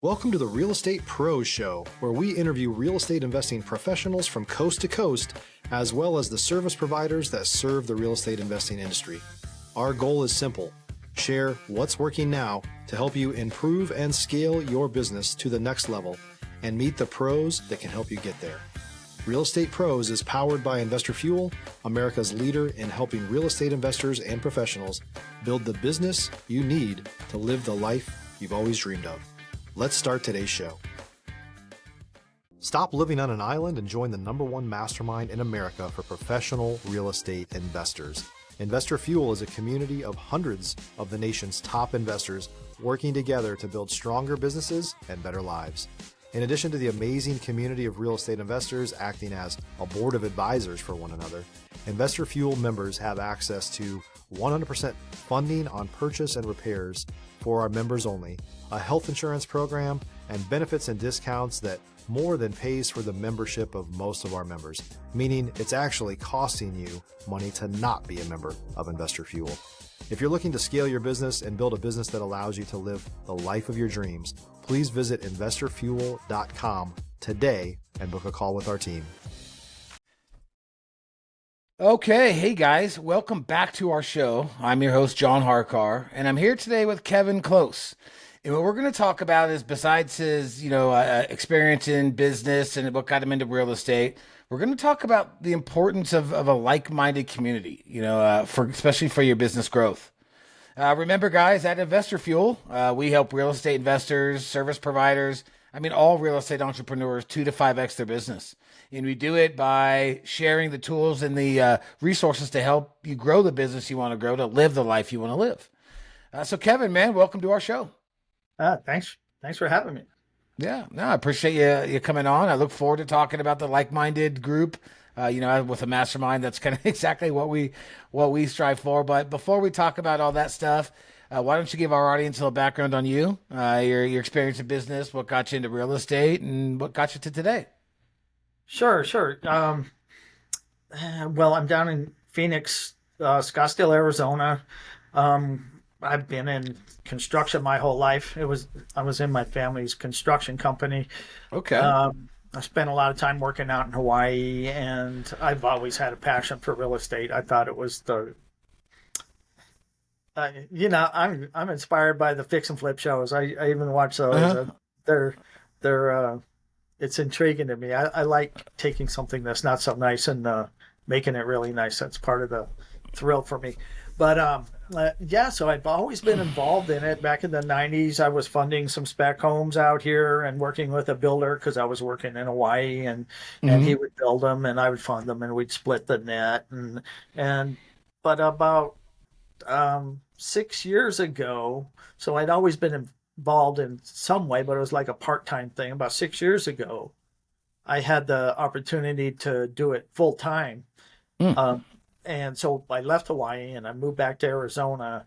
Welcome to the Real Estate Pros Show, where we interview real estate investing professionals from coast to coast, as well as the service providers that serve the real estate investing industry. Our goal is simple: share what's working now to help you improve and scale your business to the next level and meet the pros that can help you get there. Real Estate Pros is powered by Investor Fuel, America's leader in helping real estate investors and professionals build the business you need to live the life you've always dreamed of. Let's start today's show. Stop living on an island and join the #1 mastermind in America for professional real estate investors. Investor Fuel is a community of hundreds of the nation's top investors working together to build stronger businesses and better lives. In addition to the amazing community of real estate investors acting as a board of advisors for one another, Investor Fuel members have access to 100% funding on purchase and repairs for our members only, a health insurance program, and benefits and discounts that more than pays for the membership of most of our members, meaning it's actually costing you money to not be a member of Investor Fuel. If you're looking to scale your business and build a business that allows you to live the life of your dreams, please visit investorfuel.com today and book a call with our team. Okay, hey guys, welcome back to our show. I'm your host, John Harcar, and I'm here today with Kevin Close. And what we're going to talk about is, besides his, experience in business and what got him into real estate, we're going to talk about the importance of a like-minded community, especially for your business growth. Remember, guys, at Investor Fuel, we help real estate investors, service providers, all real estate entrepreneurs 2 to 5x their business. And we do it by sharing the tools and the resources to help you grow the business you want to grow, to live the life you want to live. So Kevin, man, welcome to our show. Thanks for having me. Yeah, no, I appreciate you coming on. I look forward to talking about the like-minded group, with a mastermind. That's kind of exactly what we strive for. But before we talk about all that stuff, why don't you give our audience a little background on you, your experience in business, what got you into real estate, and what got you to today? Sure. Well, I'm down in Phoenix, Scottsdale, Arizona. I've been in construction my whole life. I was in my family's construction company. Okay. I spent a lot of time working out in Hawaii, and I've always had a passion for real estate. I thought it was I'm inspired by the fix and flip shows. I even watch those. They're it's intriguing to me. I like taking something that's not so nice and making it really nice. That's part of the thrill for me. But so I've always been involved in it. Back in the 90s, I was funding some spec homes out here and working with a builder because I was working in Hawaii, and he would build them and I would fund them, and we'd split the net. But about 6 years ago, so I'd always been involved in some way, but it was like a part-time thing. About 6 years ago, I had the opportunity to do it full time. And so I left Hawaii and I moved back to Arizona,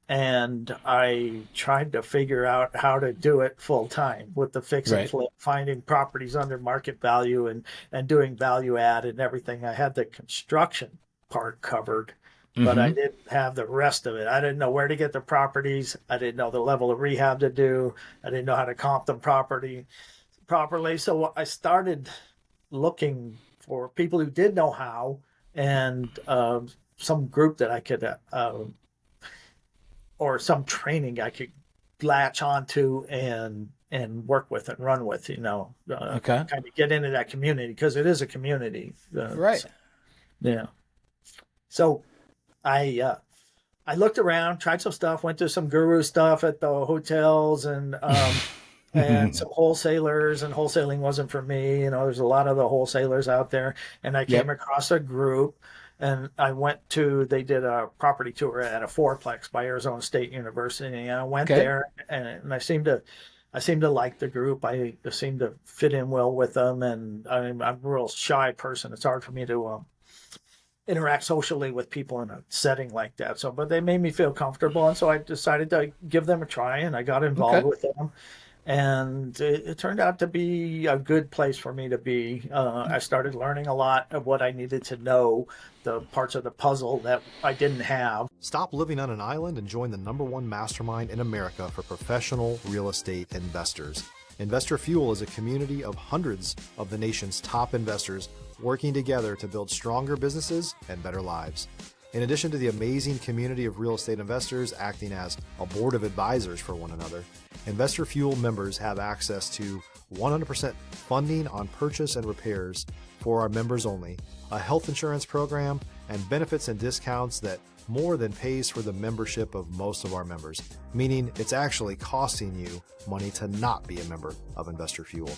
and I tried to figure out how to do it full time with the fix and flip, finding properties under market value and doing value add and everything. I had the construction part covered, but I didn't have the rest of it. I didn't know where to get the properties. I didn't know the level of rehab to do. I didn't know how to comp them properly. So I started looking for people who did know how, and some group that I could, or some training I could latch onto and work with and run with, kind of get into that community, because it is a community. Right. Yeah. So I looked around, tried some stuff, went to some guru stuff at the hotels and and some wholesalers, and wholesaling wasn't for me. There's a lot of the wholesalers out there, and I came across a group, and they did a property tour at a fourplex by Arizona State University, and I went there, and I seemed to like the group. I seemed to fit in well with them, and I'm a real shy person. It's hard for me to interact socially with people in a setting like that. But they made me feel comfortable, and so I decided to give them a try, and I got involved with them. And it turned out to be a good place for me to be. I started learning a lot of what I needed to know, the parts of the puzzle that I didn't have. Stop living on an island and join the #1 mastermind in America for professional real estate investors. Investor Fuel is a community of hundreds of the nation's top investors working together to build stronger businesses and better lives. In addition to the amazing community of real estate investors acting as a board of advisors for one another, Investor Fuel members have access to 100% funding on purchase and repairs for our members only, a health insurance program, and benefits and discounts that more than pays for the membership of most of our members, meaning it's actually costing you money to not be a member of Investor Fuel.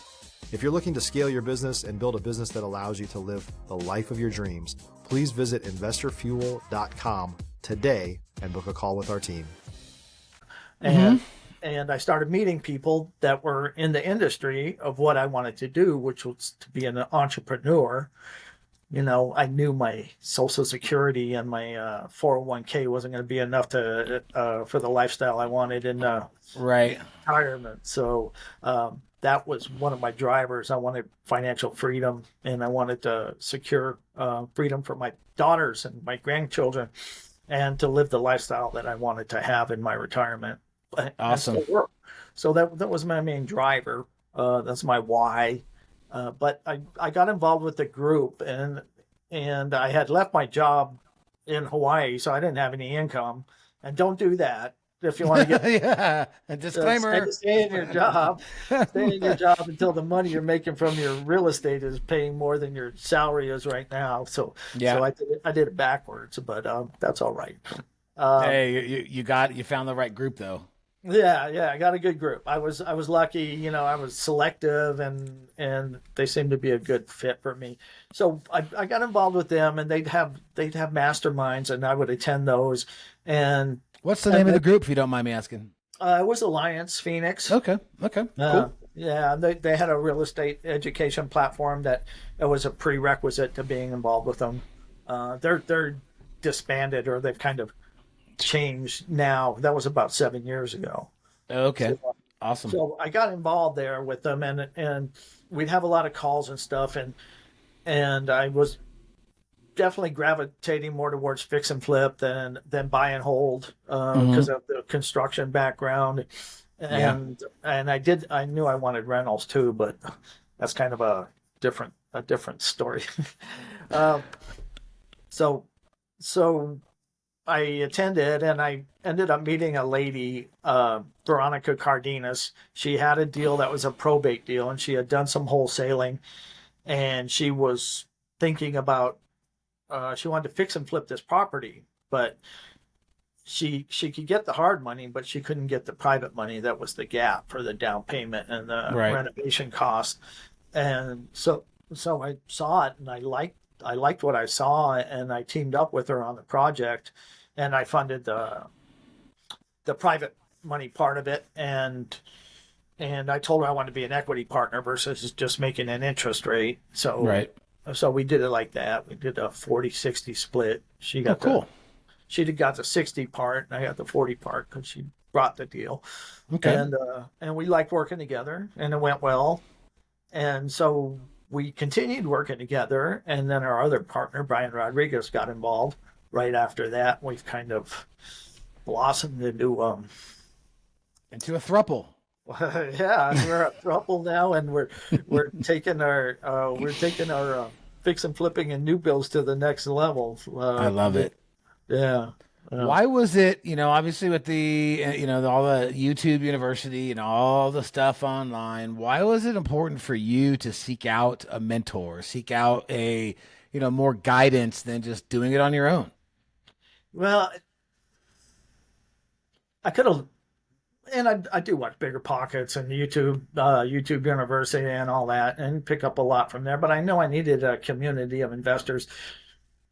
If you're looking to scale your business and build a business that allows you to live the life of your dreams, please visit investorfuel.com today and book a call with our team. And I started meeting people that were in the industry of what I wanted to do, which was to be an entrepreneur. You know, I knew my Social Security and my 401k wasn't going to be enough to for the lifestyle I wanted in retirement. So that was one of my drivers. I wanted financial freedom, and I wanted to secure freedom for my daughters and my grandchildren, and to live the lifestyle that I wanted to have in my retirement. Awesome. So that was my main driver. That's my why. But I got involved with the group, and I had left my job in Hawaii, so I didn't have any income. And don't do that if you want to get a disclaimer. Stay in your job. Stay in your job until the money you're making from your real estate is paying more than your salary is right now. So I did it backwards, but that's all right. Hey, you found the right group though. Yeah, I got a good group. I was lucky, you know, I was selective, and they seemed to be a good fit for me. So I got involved with them, and they'd have masterminds, and I would attend those. And what's the name of the group, if you don't mind me asking? It was Alliance Phoenix. Okay, cool. Yeah, they had a real estate education platform that it was a prerequisite to being involved with them. They're disbanded, or they've kind of changed now. That was about 7 years ago. Okay. Awesome. So I got involved there with them, and we'd have a lot of calls and stuff, and I was definitely gravitating more towards fix and flip than buy and hold because of the construction background. And I knew I wanted rentals too, but that's kind of a different story. So I attended, and I ended up meeting a lady, Veronica Cardenas. She had a deal that was a probate deal, and she had done some wholesaling, and she was thinking about, she wanted to fix and flip this property, but she could get the hard money, but she couldn't get the private money. That was the gap for the down payment and the renovation cost. And so I saw it, and I liked what I saw, and I teamed up with her on the project, and I funded the private money part of it, and I told her I wanted to be an equity partner versus just making an interest rate. So we did it like that. We did a 40-60 split. She got she got the 60 part, and I got the 40 part because she brought the deal. Okay. And we liked working together, and it went well. And so we continued working together, and then our other partner, Brian Rodriguez, got involved right after that. We've kind of blossomed into a throuple. Yeah, we're a throuple now, and we're taking our fix and flipping and new builds to the next level. I love it. Yeah. Why was it, obviously with the, all the YouTube University and all the stuff online, why was it important for you to seek out a mentor, seek out a, more guidance than just doing it on your own? Well, I could have, and I do watch Bigger Pockets and YouTube University and all that, and pick up a lot from there, but I know I needed a community of investors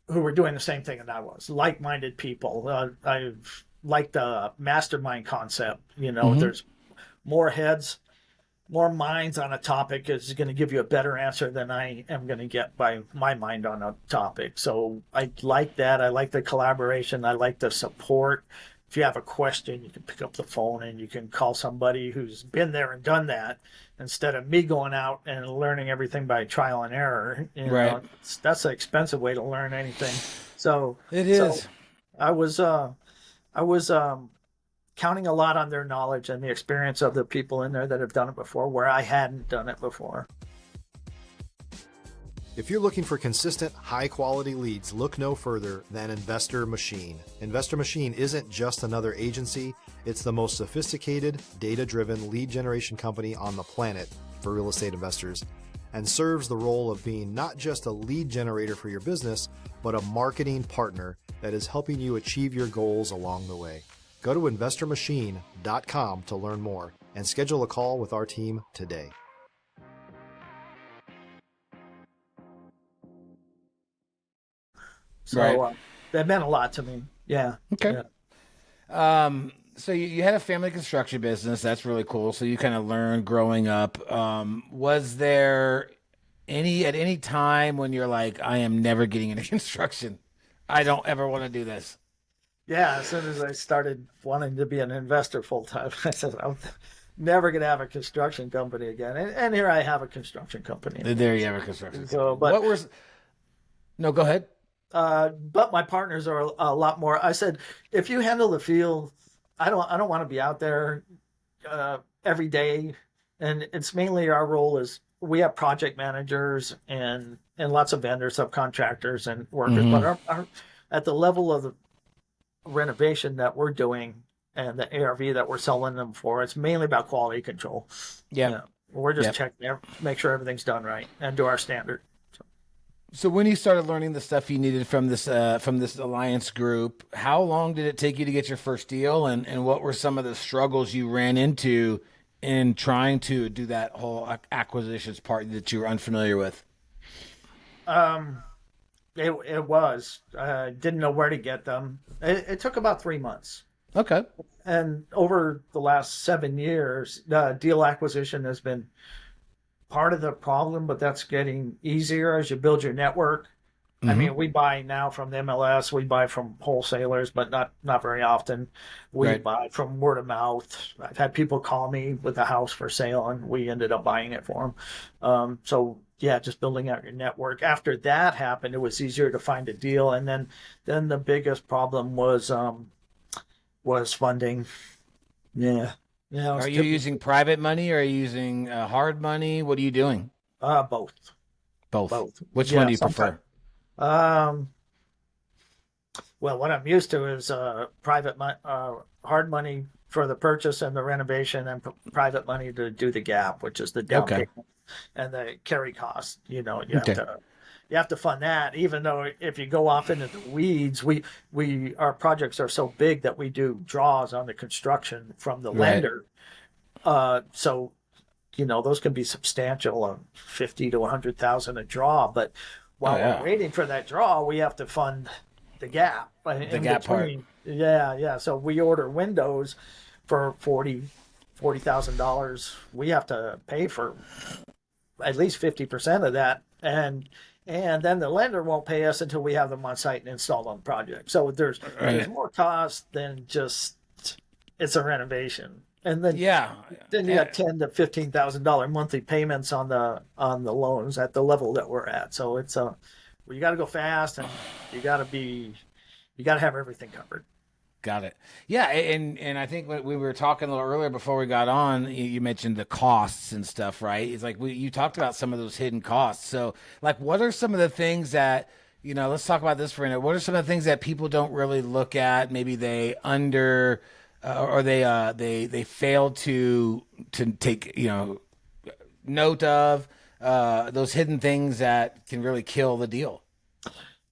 who were doing the same thing that I was, like-minded people. I like the mastermind concept. There's more heads, more minds on a topic is going to give you a better answer than I am going to get by my mind on a topic. So I like that. I like the collaboration. I like the support. If you have a question, you can pick up the phone and you can call somebody who's been there and done that, instead of me going out and learning everything by trial and error. That's an expensive way to learn anything. So it is. I was counting a lot on their knowledge and the experience of the people in there that have done it before, where I hadn't done it before. If you're looking for consistent, high-quality leads, look no further than Investor Machine. Investor Machine isn't just another agency. It's the most sophisticated, data-driven lead generation company on the planet for real estate investors, and serves the role of being not just a lead generator for your business, but a marketing partner that is helping you achieve your goals along the way. Go to investormachine.com to learn more and schedule a call with our team today. So Right. that meant a lot to me. Yeah. Okay. Yeah. So you had a family construction business. That's really cool. So you kind of learned growing up. Was there at any time when you're like, I am never getting into construction? I don't ever want to do this. Yeah, as soon as I started wanting to be an investor full time, I said, I'm never going to have a construction company again. And here I have a construction company. There you have a construction. So, but What was? No, go ahead. but my partners are a lot more. I said, if you handle the field, I don't want to be out there every day. And it's mainly our role is we have project managers and lots of vendors, subcontractors, and workers. But our at the level of the renovation that we're doing and the ARV that we're selling them for, it's mainly about quality control. Yeah. You know, we're just Yep. checking, make sure everything's done right and to our standard. So when you started learning the stuff you needed from this alliance group, how long did it take you to get your first deal, and what were some of the struggles you ran into in trying to do that whole acquisitions part that you were unfamiliar with? It was. Didn't know where to get them. It took about 3 months. Okay. And over the last 7 years, deal acquisition has been part of the problem, but that's getting easier as you build your network. I mean, we buy now from the MLS, we buy from wholesalers, but not very often. We Right. buy from word of mouth. I've had people call me with a house for sale, and we ended up buying it for them. So yeah, just building out your network. After that happened, it was easier to find a deal, and then the biggest problem was funding. Yeah, yeah. Are you using private money or are you using hard money? What are you doing? Both? Both. Which Yeah, one do you sometimes. prefer? Well, what I'm used to is hard money for the purchase and the renovation, and private money to do the gap, which is the down Okay. payment and the carry cost. You know, Okay. you have to fund that. Even though if you go off into the weeds, our projects are so big that we do draws on the construction from the Right. lender. So you know those can be substantial, 50 to 100,000 a draw. But while yeah. we're waiting for that draw, we have to fund the gap. The gap part. Yeah. So we order windows for $40,000. We have to pay for at least 50% of that, and then the lender won't pay us until we have them on site and installed on the project. So there's more cost than just it's a renovation. And then Yeah. then you have $10,000 to $15,000 monthly payments on the loans at the level that we're at. So it's you got to go fast, and you got to have everything covered. Got it. Yeah, and I think when we were talking a little earlier before we got on, you mentioned the costs and stuff, right? It's like you talked about some of those hidden costs. So, like, what are some of the things that, let's talk about this for a minute. What are some of the things that people don't really look at? Maybe they or they fail to take note of those hidden things that can really kill the deal.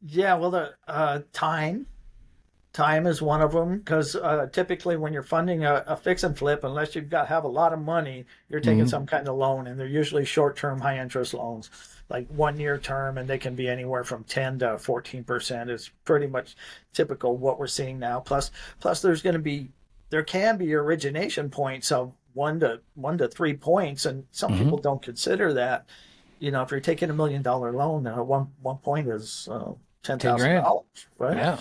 Yeah, well, the time is one of them, because typically when you're funding a fix and flip, unless have a lot of money, you're taking some kind of loan, and they're usually short-term, high-interest loans, like 1-year term, and they can be anywhere from 10 to 14% is pretty much typical what we're seeing now. Plus there can be origination points of 1 to 3 points, and some people don't consider that. If you're taking $1 million loan, one point is $10,000, right? Yeah.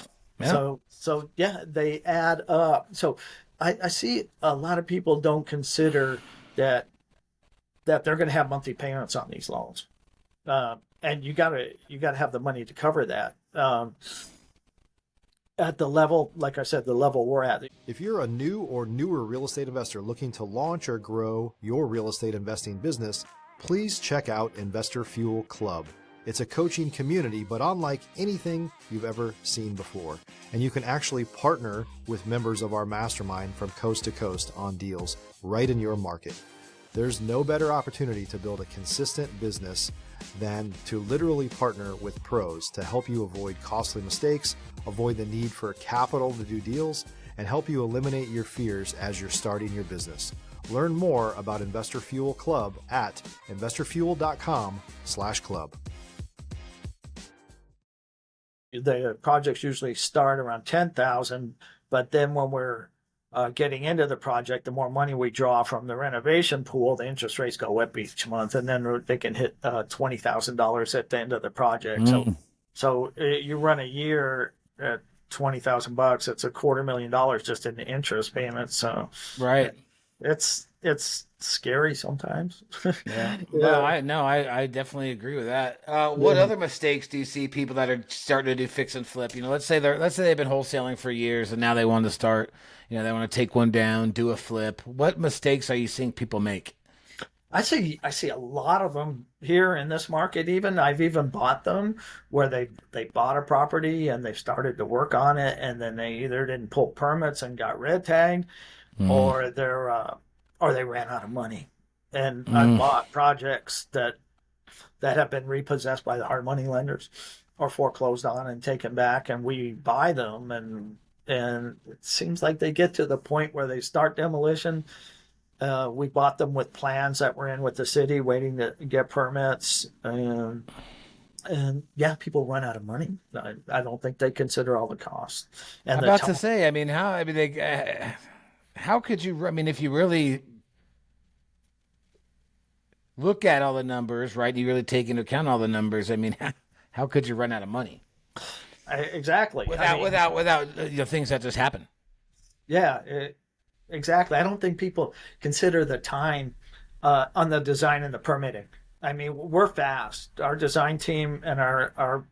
So yeah, they add up. So I see a lot of people don't consider that they're going to have monthly payments on these loans, and you gotta have the money to cover that. at the level, like I said, the level we're at. If you're a new or newer real estate investor looking to launch or grow your real estate investing business, please check out Investor Fuel Club. It's a coaching community, but unlike anything you've ever seen before. And you can actually partner with members of our mastermind from coast to coast on deals right in your market. There's no better opportunity to build a consistent business than to literally partner with pros to help you avoid costly mistakes, avoid the need for capital to do deals, and help you eliminate your fears as you're starting your business. Learn more about Investor Fuel Club at investorfuel.com/club. The projects usually start around 10,000, but then when we're getting into the project, the more money we draw from the renovation pool, the interest rates go up each month, and then they can hit $20,000 at the end of the project. So you run a year at $20,000, it's $250,000 just in the interest payments. So right, it's scary sometimes. Yeah. Well, I definitely agree with that. What other mistakes do you see people that are starting to do fix and flip? Let's say they've been wholesaling for years and now they want to start. They want to take one down, do a flip. What mistakes are you seeing people make? I see a lot of them here in this market. Even I've even bought them where they bought a property and they started to work on it, and then they either didn't pull permits and got red tagged, or they ran out of money. And I bought projects that have been repossessed by the hard money lenders or foreclosed on and taken back, and we buy them, and it seems like they get to the point where they start demolition. We bought them with plans that were in with the city, waiting to get permits, and yeah, people run out of money. I don't think they consider all the costs. And I'm about to say, how could you? If you really look at all the numbers, right? You really take into account all the numbers. How could you run out of money? Exactly. Without things that just happen. Yeah, exactly. I don't think people consider the time on the design and the permitting. We're fast. Our design team and our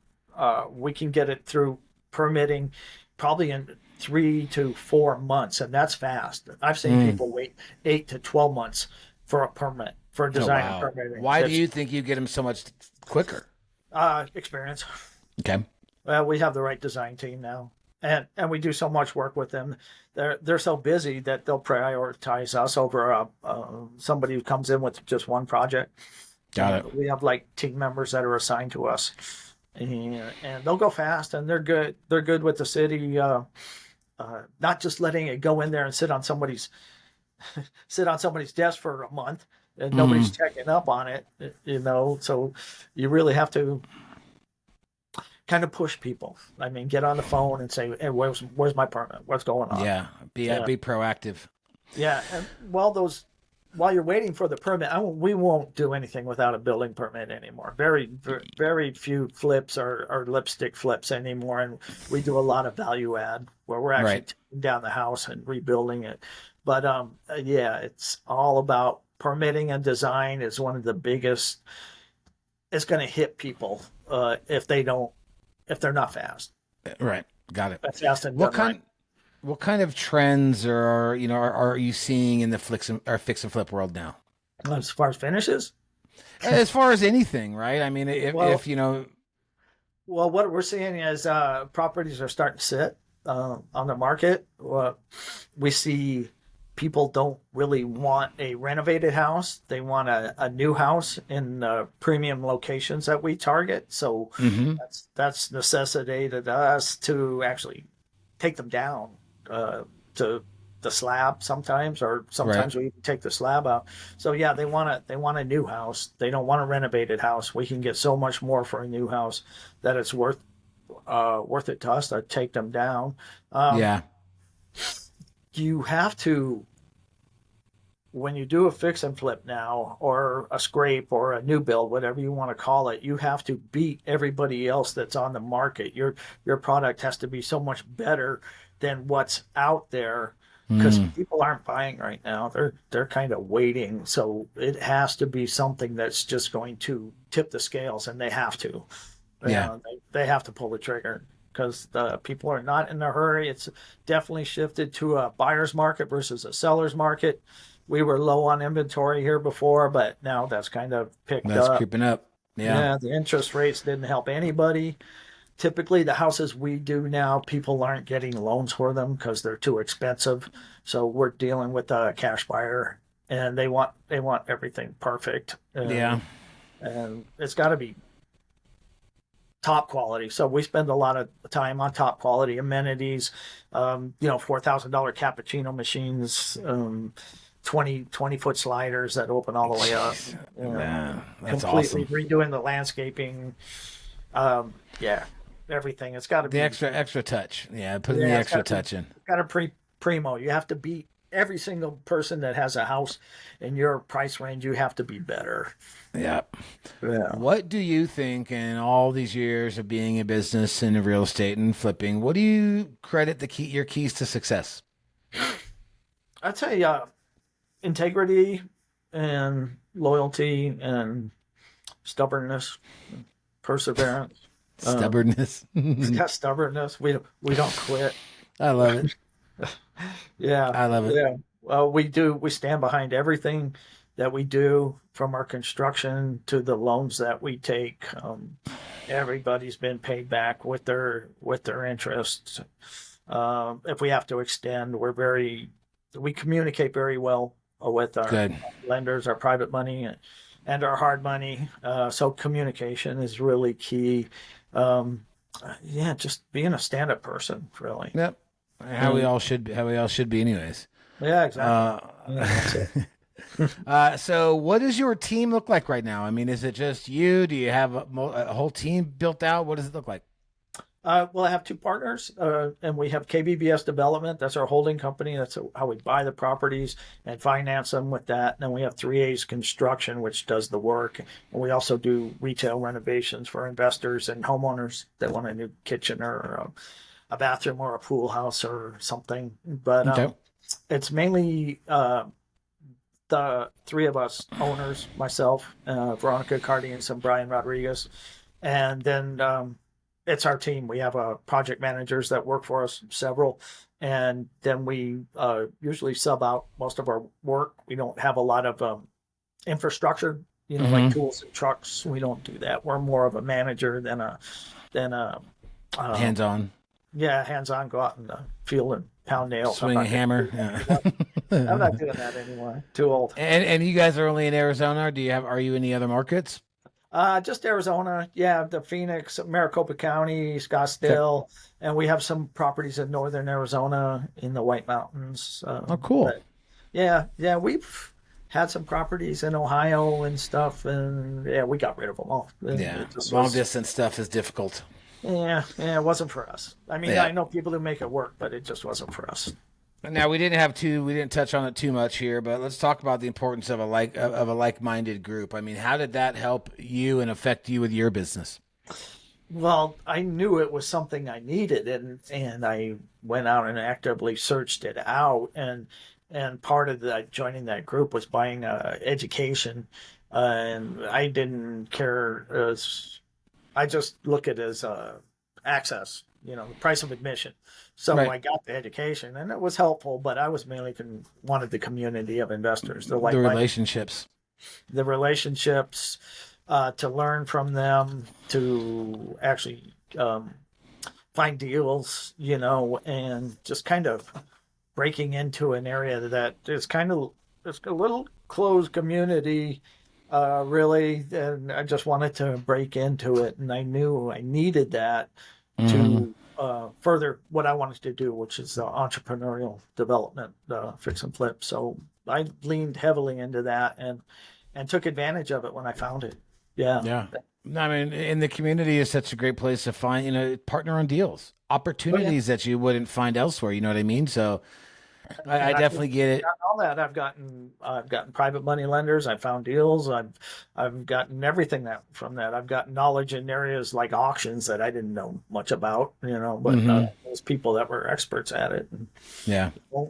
we can get it through permitting probably in 3 to 4 months, and that's fast. I've seen people wait 8 to 12 months for a permit, for a design and permitting. Why do you think you get them so much quicker? Experience. Okay. Well, we have the right design team now, and we do so much work with them. They're so busy that they'll prioritize us over somebody who comes in with just one project. Got it. We have like team members that are assigned to us, and they'll go fast, and they're good. They're good with the city, not just letting it go in there and sit on somebody's desk for a month and nobody's checking up on it. So you really have to kind of push people. Get on the phone and say, "Hey, where's my permit? What's going on?" Yeah, be proactive. Yeah, and while you're waiting for the permit, we won't do anything without a building permit anymore. Very, very few flips are lipstick flips anymore, and we do a lot of value add where we're actually taking down the house and rebuilding it. But it's all about permitting and design is one of the biggest. It's going to hit people if they're not fast. Right, got it. That's fast and done right. What kind of trends are you seeing in the fix and flip world now? As far as finishes? As far as anything, right? Well, what we're seeing is properties are starting to sit on the market. We see people don't really want a renovated house. They want a new house in premium locations that we target. So that's necessitated us to actually take them down to the slab sometimes, or sometimes we even take the slab out. So yeah, they want a new house. They don't want a renovated house. We can get so much more for a new house that it's worth it to us to take them down. You have to, when you do a fix and flip now, or a scrape, or a new build, whatever you want to call it, you have to beat everybody else that's on the market. Your product has to be so much better than what's out there, because people aren't buying right now. They're kind of waiting. So it has to be something that's just going to tip the scales, and they have to. They have to pull the trigger, because the people are not in a hurry. It's definitely shifted to a buyer's market versus a seller's market. We were low on inventory here before, but now that's kind of picked up. That's creeping up. Yeah. The interest rates didn't help anybody. Typically, the houses we do now, people aren't getting loans for them because they're too expensive. So we're dealing with a cash buyer, and they want everything perfect. Yeah. And it's got to be top quality. So we spend a lot of time on top quality amenities. $4,000 cappuccino machines. 20-foot sliders that open all the way up. Man, that's completely awesome. redoing the landscaping. Everything. It's got to be The extra touch. Yeah, putting the extra touch in. Got to primo. You have to beat every single person that has a house in your price range. You have to be better. Yeah. Yeah. What do you think in all these years of being in business and in real estate and flipping, what do you credit your keys to success? I'd say integrity and loyalty and stubbornness, perseverance. Stubbornness. Stubbornness. We don't quit. I love it. Yeah. I love it. Yeah. Well, we stand behind everything that we do, from our construction to the loans that we take. Everybody's been paid back with their interest. If we have to extend, we communicate very well with our lenders, our private money and our hard money. So communication is really key. Just being a stand-up person, really. Yep. How we all should be anyways. Yeah, exactly. That's it. So what does your team look like right now? I mean, is it just you? Do you have a whole team built out? What does it look like? Well, I have two partners, and we have KBBS Development. That's our holding company. That's how we buy the properties and finance them with that. And then we have 3A's Construction, which does the work. And we also do retail renovations for investors and homeowners that want a new kitchen or a bathroom or a pool house or something. But it's mainly the three of us owners, myself, Veronica Cardenas, and Brian Rodriguez. And then it's our team. We have project managers that work for us, several, and then we usually sub out most of our work. We don't have a lot of infrastructure, like tools and trucks. We don't do that. We're more of a manager than a hands-on. Yeah, hands-on. Go out in the field and pound nails. Swing a hammer. I'm not doing that anymore. Too old. And you guys are only in Arizona. Are you in any other markets? Just Arizona. Yeah, the Phoenix, Maricopa County, Scottsdale, and we have some properties in northern Arizona in the White Mountains. Cool. Yeah, we've had some properties in Ohio and stuff, and we got rid of them all. Long distance stuff is difficult. Yeah, it wasn't for us. I mean, I know people who make it work, but it just wasn't for us. Now we didn't touch on it too much here, but let's talk about the importance of a like-minded group. I mean, how did that help you and affect you with your business? Well, I knew it was something I needed, and I went out and actively searched it out. And part of joining that group was buying education, and I didn't care. I just look at it as access, the price of admission. So I got the education, and it was helpful, but I was mainly wanted the community of investors, the relationships, to learn from them, to actually find deals, and just kind of breaking into an area that is it's a little closed community, really. And I just wanted to break into it, and I knew I needed that to further what I wanted to do, which is entrepreneurial development, fix and flip. So I leaned heavily into that and took advantage of it when I found it. Yeah. I mean, in the community is such a great place to find, partner on deals, opportunities that you wouldn't find elsewhere. You know what I mean? So I definitely get it. All that I've gotten private money lenders. I've found deals. I've gotten everything from that. I've gotten knowledge in areas like auctions that I didn't know much about, but those people that were experts at it. And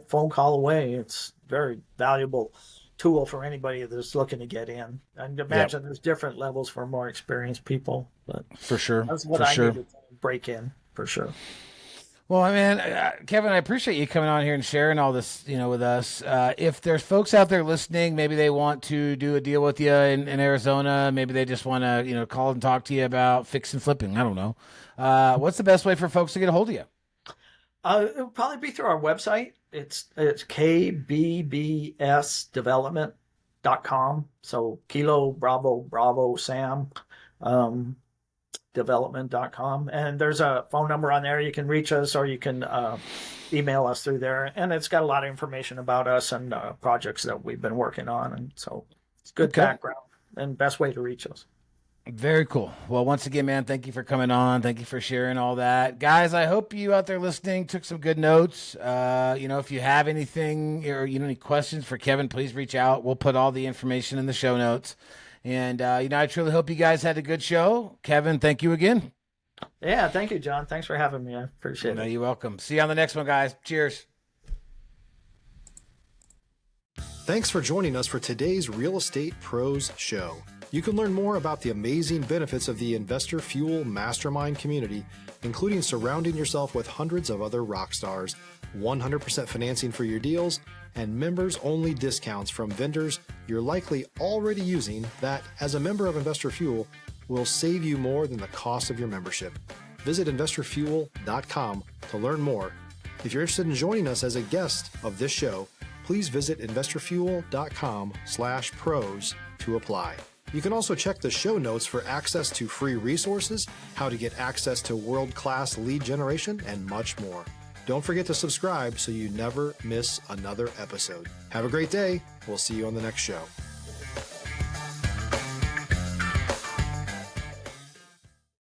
phone call away. It's very valuable tool for anybody that's looking to get in. And imagine there's different levels for more experienced people, but for sure, that's what I needed to break in. for sure. Well, Kevin, I appreciate you coming on here and sharing all this, with us. If there's folks out there listening, maybe they want to do a deal with you in Arizona. Maybe they just want to, call and talk to you about fix and flipping. I don't know. What's the best way for folks to get a hold of you? It'll probably be through our website. It's kbbsdevelopment.com. So Kilo Bravo Sam. Development.com, and there's a phone number on there. You can reach us, or you can email us through there, and it's got a lot of information about us and projects that we've been working on, and so it's good background and best way to reach us. Very cool. Well, once again, man, thank you for coming on. Thank you for sharing all that. Guys, I hope you out there listening took some good notes. If you have anything or any questions for Kevin, please reach out. We'll put all the information in the show notes. And, I truly hope you guys had a good show. Kevin, thank you again. Yeah, thank you, John. Thanks for having me. I appreciate it. You're welcome. See you on the next one, guys. Cheers. Thanks for joining us for today's Real Estate Pros Show. You can learn more about the amazing benefits of the Investor Fuel Mastermind community, including surrounding yourself with hundreds of other rock stars, 100% financing for your deals, and members-only discounts from vendors you're likely already using that, as a member of Investor Fuel, will save you more than the cost of your membership. Visit investorfuel.com to learn more. If you're interested in joining us as a guest of this show, please visit investorfuel.com/pros to apply. You can also check the show notes for access to free resources, how to get access to world-class lead generation, and much more. Don't forget to subscribe so you never miss another episode. Have a great day. We'll see you on the next show.